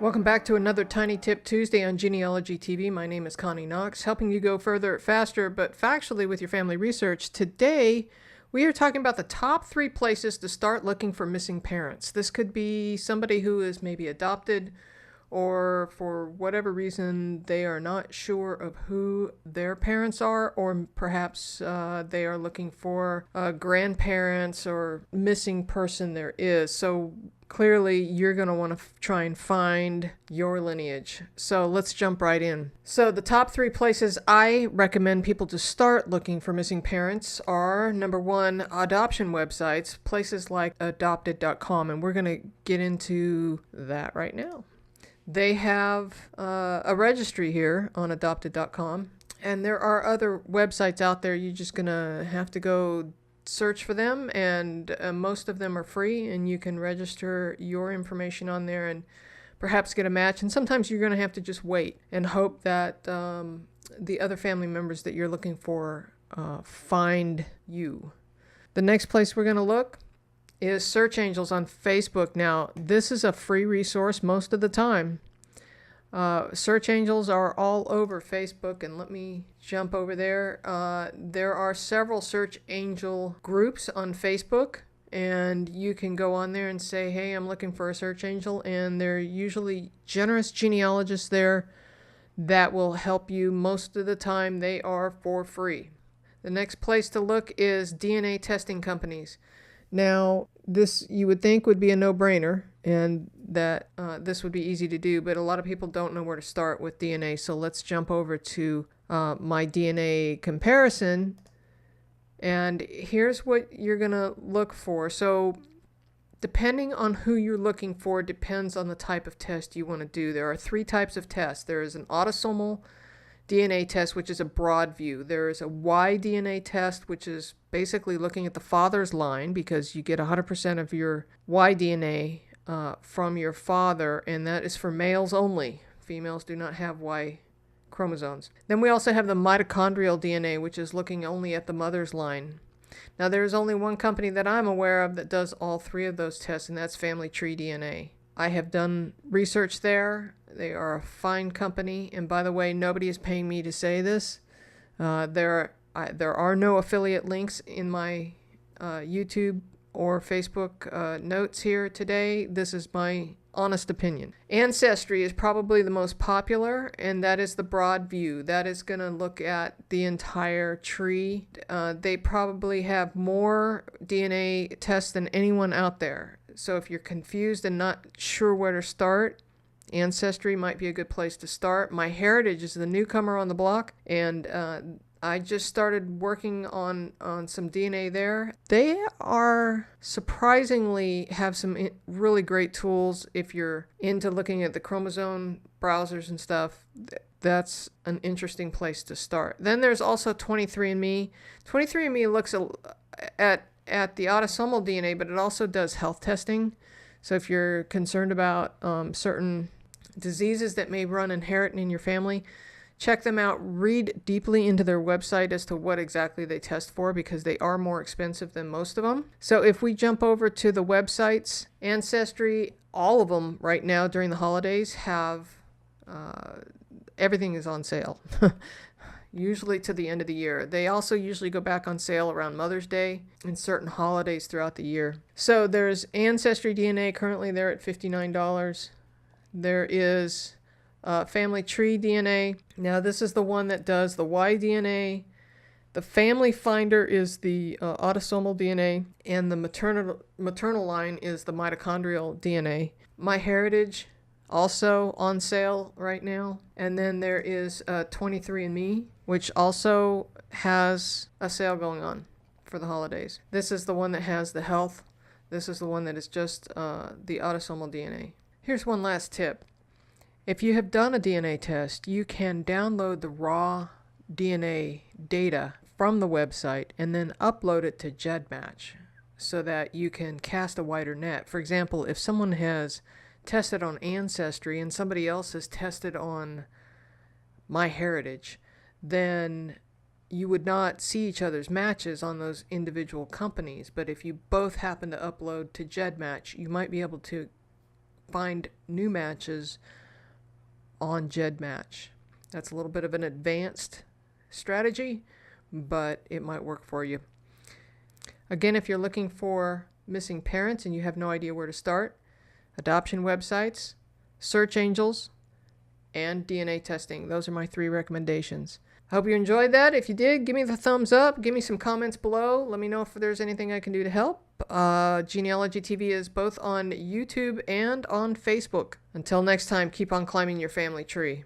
Welcome back to another Tiny Tip Tuesday on Genealogy TV. My name is Connie Knox, helping you go further, faster, but factually with your family research. Today, we are talking about the top 3 places to start looking for missing parents. This could be somebody who is maybe adopted, or for whatever reason they are not sure of who their parents are, or perhaps they are looking for grandparents or missing person there is. So clearly you're going to want to try and find your lineage. So let's jump right in. So the top 3 places I recommend people to start looking for missing parents are, number 1, adoption websites, places like Adopted.com, and we're going to get into that right now. They have a registry here on Adopted.com, and there are other websites out there. You're just going to have to go search for them, and most of them are free, and you can register your information on there and perhaps get a match. And sometimes you're going to have to just wait and hope that the other family members that you're looking for find you. The next place we're going to look is Search Angels on Facebook. Now, this is a free resource most of the time. Search Angels are all over Facebook, and let me jump over there. There are several Search Angel groups on Facebook, and you can go on there and say, hey, I'm looking for a Search Angel, and there are usually generous genealogists there that will help you. Most of the time they are for free. The next place to look is DNA testing companies. Now, this you would think would be a no-brainer, and that this would be easy to do, but a lot of people don't know where to start with DNA. So let's jump over to my DNA comparison, and here's what you're going to look for. So depending on who you're looking for depends on the type of test you want to do. There are 3 types of tests. There is an autosomal DNA test, which is a broad view. There is a Y-DNA test, which is basically looking at the father's line, because you get 100% of your Y-DNA from your father, and that is for males only. Females do not have Y chromosomes. Then we also have the mitochondrial DNA, which is looking only at the mother's line. Now, there's only one company that I'm aware of that does all 3 of those tests, and that's Family Tree DNA. I have done research there. They are a fine company, and by the way, nobody is paying me to say this. There are no affiliate links in my YouTube or Facebook notes here today. This is my honest opinion. Ancestry is probably the most popular, and that is the broad view. That is going to look at the entire tree. They probably have more DNA tests than anyone out there. So if you're confused and not sure where to start, Ancestry might be a good place to start. MyHeritage is the newcomer on the block, and I just started working on some DNA there. They are surprisingly have some really great tools if you're into looking at the chromosome browsers and stuff. That's an interesting place to start. Then there's also 23andMe. 23andMe looks at the autosomal DNA, but it also does health testing. So if you're concerned about certain diseases that may run inherent in your family, check them out. Read deeply into their website as to what exactly they test for, because they are more expensive than most of them. So if we jump over to the websites, Ancestry, all of them right now during the holidays have, everything is on sale. Usually to the end of the year. They also usually go back on sale around Mother's Day and certain holidays throughout the year. So there's Ancestry DNA, currently they're at $59. There is Family Tree DNA. Now this is the one that does the Y-DNA. The Family Finder is the autosomal DNA, and the maternal line is the mitochondrial DNA. MyHeritage, also on sale right now. And then there is 23andMe, which also has a sale going on for the holidays. This is the one that has the health. This is the one that is just the autosomal DNA. Here's one last tip. If you have done a DNA test, you can download the raw DNA data from the website and then upload it to GEDmatch so that you can cast a wider net. For example, if someone has tested on Ancestry and somebody else has tested on MyHeritage, then you would not see each other's matches on those individual companies. But if you both happen to upload to GEDmatch, you might be able to find new matches on GEDmatch. That's a little bit of an advanced strategy, but it might work for you. Again, if you're looking for missing parents and you have no idea where to start, adoption websites, search angels, and DNA testing. Those are my 3 recommendations. I hope you enjoyed that. If you did, give me the thumbs up. Give me some comments below. Let me know if there's anything I can do to help. Genealogy TV is both on YouTube and on Facebook. Until next time, keep on climbing your family tree.